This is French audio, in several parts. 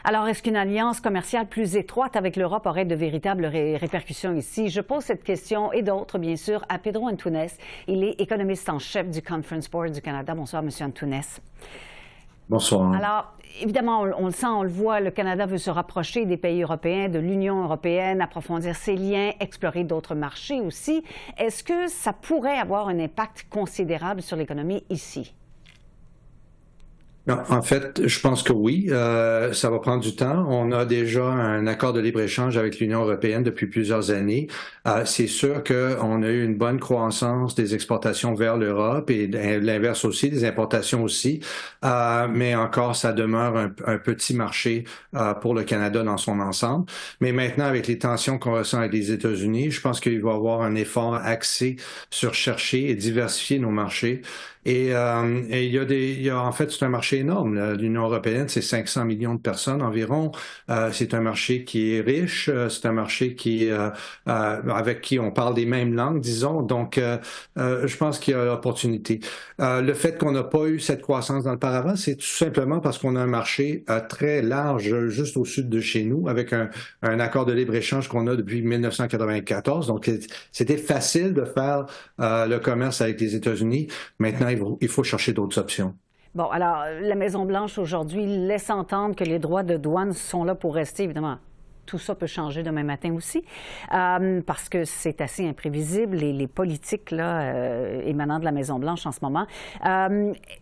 Alors, est-ce qu'une alliance commerciale plus étroite avec l'Europe aurait de véritables répercussions ici? Je pose cette question et d'autres, bien sûr, à Pedro Antunes. Il est économiste en chef du Conference Board du Canada. Bonsoir, M. Antunes. Bonsoir. Alors, évidemment, on le sent, on le voit, le Canada veut se rapprocher des pays européens, de l'Union européenne, approfondir ses liens, explorer d'autres marchés aussi. Est-ce que ça pourrait avoir un impact considérable sur l'économie ici? Non, en fait, je pense que oui, ça va prendre du temps. On a déjà un accord de libre-échange avec l'Union européenne depuis plusieurs années. C'est sûr qu'on a eu une bonne croissance des exportations vers l'Europe et l'inverse aussi, des importations aussi. Mais encore, ça demeure un petit marché pour le Canada dans son ensemble. Mais maintenant, avec les tensions qu'on ressent avec les États-Unis, je pense qu'il va y avoir un effort axé sur chercher et diversifier nos marchés. Et en fait, c'est un marché énorme. L'Union européenne, c'est 500 millions de personnes environ. C'est un marché qui est riche. C'est un marché avec qui on parle des mêmes langues, disons. Donc, je pense qu'il y a l'opportunité. Le fait qu'on n'a pas eu cette croissance dans le paravent, c'est tout simplement parce qu'on a un marché très large, juste au sud de chez nous, avec un accord de libre-échange qu'on a depuis 1994. Donc, c'était facile de faire le commerce avec les États-Unis. Maintenant, il faut chercher d'autres options. Bon, alors, la Maison-Blanche aujourd'hui laisse entendre que les droits de douane sont là pour rester, évidemment. Tout ça peut changer demain matin aussi, parce que c'est assez imprévisible, les politiques là, émanant de la Maison-Blanche en ce moment.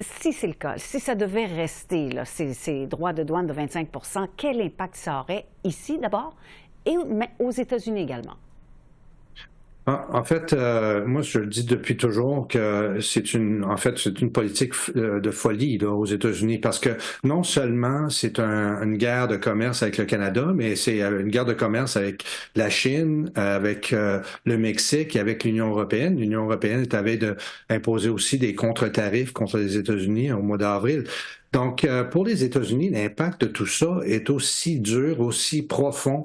Si c'est le cas, si ça devait rester, là, ces droits de douane de 25 %, quel impact ça aurait ici d'abord et aux États-Unis également? En fait, moi, je le dis depuis toujours que c'est une politique de folie là, aux États-Unis parce que non seulement c'est une guerre de commerce avec le Canada, mais c'est une guerre de commerce avec la Chine, avec le Mexique et avec l'Union européenne. L'Union européenne est à veille d'imposer aussi des contre-tarifs contre les États-Unis au mois d'avril. Donc, pour les États-Unis, l'impact de tout ça est aussi dur, aussi profond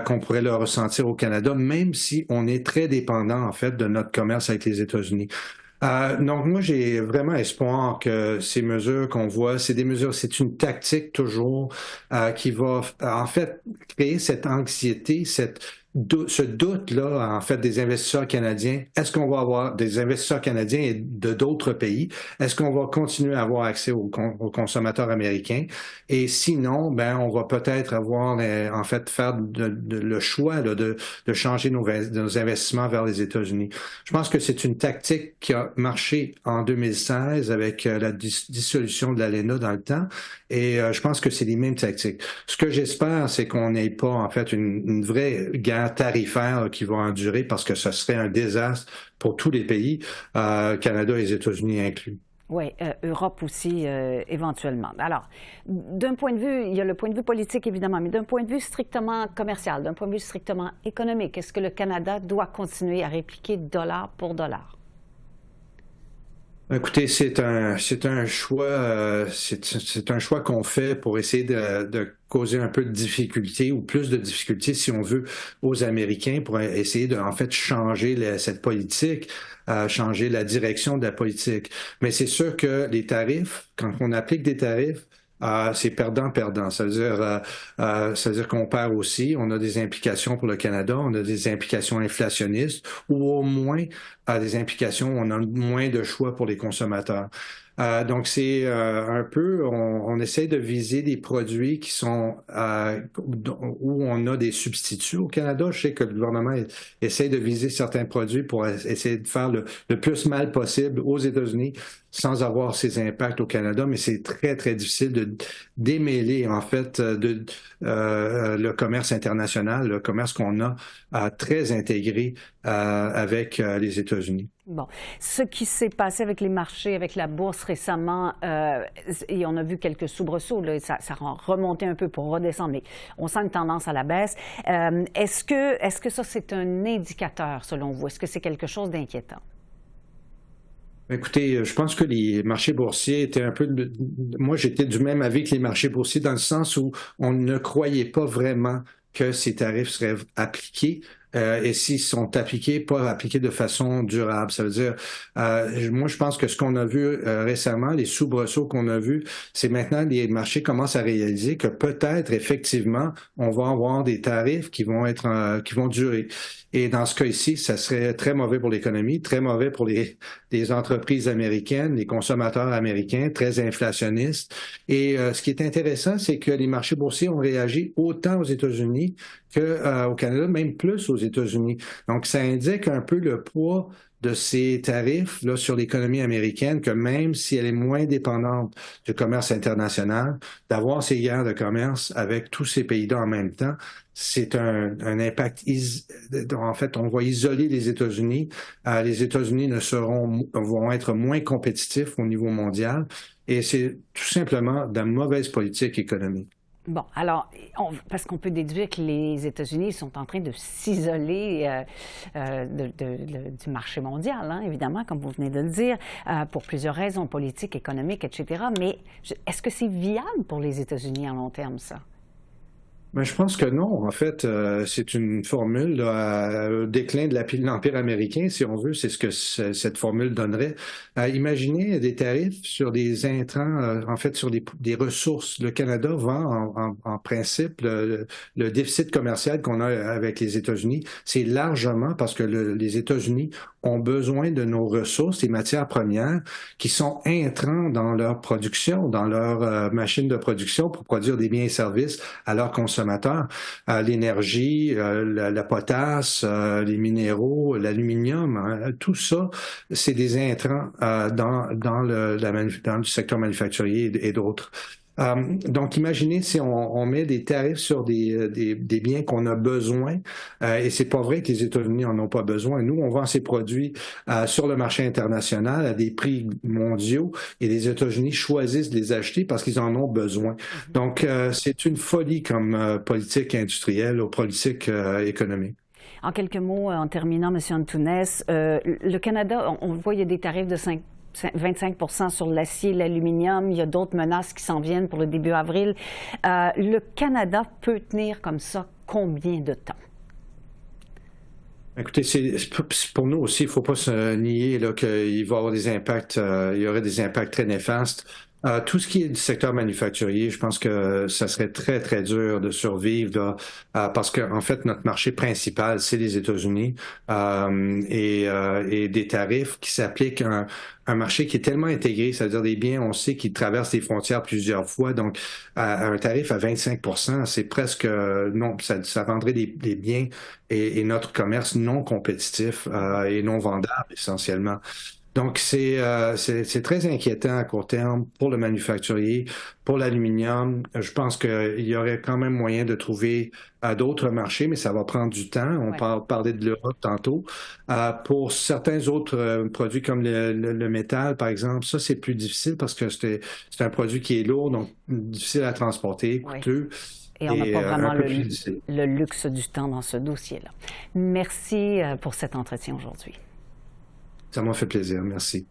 qu'on pourrait le ressentir au Canada, même si on est très dépendant, en fait, de notre commerce avec les États-Unis. Donc, moi, j'ai vraiment espoir que ces mesures qu'on voit, c'est une tactique toujours qui va, en fait, créer cette anxiété, ce doute-là, en fait, des investisseurs canadiens. Est-ce qu'on va avoir des investisseurs canadiens et de d'autres pays? Est-ce qu'on va continuer à avoir accès aux consommateurs américains? Et sinon, ben, on va peut-être avoir, en fait, faire le choix là, de changer nos investissements vers les États-Unis. Je pense que c'est une tactique qui a marché en 2016 avec la dissolution de l'ALENA dans le temps. Et je pense que c'est les mêmes tactiques. Ce que j'espère, c'est qu'on n'ait pas, en fait, une vraie guerre tarifaire qui va endurer parce que ce serait un désastre pour tous les pays, Canada et les États-Unis inclus. Oui, Europe aussi, éventuellement. Alors, d'un point de vue, il y a le point de vue politique, évidemment, mais d'un point de vue strictement commercial, d'un point de vue strictement économique, est-ce que le Canada doit continuer à répliquer dollar pour dollar? Écoutez, c'est un choix, c'est un choix qu'on fait pour essayer de causer un peu de difficulté ou plus de difficulté, si on veut, aux Américains pour essayer de, en fait, changer cette politique, changer la direction de la politique. Mais c'est sûr que les tarifs, quand on applique des tarifs, c'est perdant-perdant. Ça veut dire qu'on perd aussi. On a des implications pour le Canada, on a des implications inflationnistes ou au moins des implications où on a moins de choix pour les consommateurs. Donc, c'est un peu, on essaie de viser des produits qui sont où on a des substituts au Canada. Je sais que le gouvernement essaie de viser certains produits pour essayer de faire le plus mal possible aux États-Unis sans avoir ces impacts au Canada, mais c'est très, très difficile de démêler, en fait, le commerce international, le commerce qu'on a très intégré avec les États-Unis. Bon, ce qui s'est passé avec les marchés, avec la bourse récemment, et on a vu quelques soubresauts, là, ça a remonté un peu pour redescendre, mais on sent une tendance à la baisse. Est-ce que ça, c'est un indicateur, selon vous? Est-ce que c'est quelque chose d'inquiétant? Écoutez, je pense que les marchés boursiers étaient un peu... Moi, j'étais du même avis que les marchés boursiers dans le sens où on ne croyait pas vraiment que ces tarifs seraient appliqués et s'ils sont appliqués, pas appliqués de façon durable. Ça veut dire, moi, je pense que ce qu'on a vu récemment, les soubresauts qu'on a vus, c'est maintenant les marchés commencent à réaliser que peut-être, effectivement, on va avoir des tarifs qui vont être, qui vont durer. Et dans ce cas ici, ça serait très mauvais pour l'économie, très mauvais pour les entreprises américaines, les consommateurs américains, très inflationnistes. Et ce qui est intéressant, c'est que les marchés boursiers ont réagi autant aux États-Unis qu'au Canada, même plus aux États-Unis. Donc, ça indique un peu le poids de ces tarifs là, sur l'économie américaine, que même si elle est moins dépendante du commerce international, d'avoir ces guerres de commerce avec tous ces pays-là en même temps, c'est un impact. En fait, on va isoler les États-Unis. Les États-Unis vont être moins compétitifs au niveau mondial, et c'est tout simplement de la mauvaise politique économique. Bon, alors, parce qu'on peut déduire que les États-Unis sont en train de s'isoler du marché mondial, hein, évidemment, comme vous venez de le dire, pour plusieurs raisons politiques, économiques, etc. Mais est-ce que c'est viable pour les États-Unis à long terme, ça? Ben, je pense que non. En fait, c'est une formule là, au déclin de l'Empire américain, si on veut, c'est ce que cette formule donnerait. Imaginez des tarifs sur des intrants, en fait, sur des ressources. Le Canada vend en principe le déficit commercial qu'on a avec les États-Unis. C'est largement parce que les États-Unis ont besoin de nos ressources, les matières premières, qui sont intrants dans leur production, dans leur machine de production pour produire des biens et services à leurs consommateurs. L'énergie, la potasse, les minéraux, l'aluminium, hein, tout ça, c'est des intrants dans le secteur manufacturier et d'autres. Donc, imaginez si on met des tarifs sur des biens qu'on a besoin, et c'est pas vrai que les États-Unis en ont pas besoin. Nous, on vend ces produits sur le marché international à des prix mondiaux, et les États-Unis choisissent de les acheter parce qu'ils en ont besoin. Donc, c'est une folie comme politique industrielle ou politique économique. En quelques mots, en terminant, M. Antunes, le Canada, on voit, il y a des tarifs de 25 sur l'acier, l'aluminium. Il y a d'autres menaces qui s'en viennent pour le début avril. Le Canada peut tenir comme ça combien de temps? Écoutez, pour nous aussi, il ne faut pas se nier là, qu'il va y avoir des impacts, il y aurait des impacts très néfastes. Tout ce qui est du secteur manufacturier, je pense que ça serait très, très dur de survivre là, parce que en fait, notre marché principal, c'est les États-Unis, et des tarifs qui s'appliquent à un marché qui est tellement intégré, c'est-à-dire des biens, on sait, qui traversent les frontières plusieurs fois. Donc, un tarif à 25 c'est presque non, ça rendrait les biens et notre commerce non compétitif et non vendable essentiellement. Donc, c'est très inquiétant à court terme pour le manufacturier, pour l'aluminium. Je pense qu'il y aurait quand même moyen de trouver d'autres marchés, mais ça va prendre du temps. On parlait de l'Europe tantôt. Pour certains autres produits comme le métal, par exemple, ça, c'est plus difficile parce que c'est un produit qui est lourd, donc difficile à transporter, coûteux. Et on n'a pas vraiment le luxe du temps dans ce dossier-là. Merci pour cet entretien aujourd'hui. Ça m'a fait plaisir. Merci.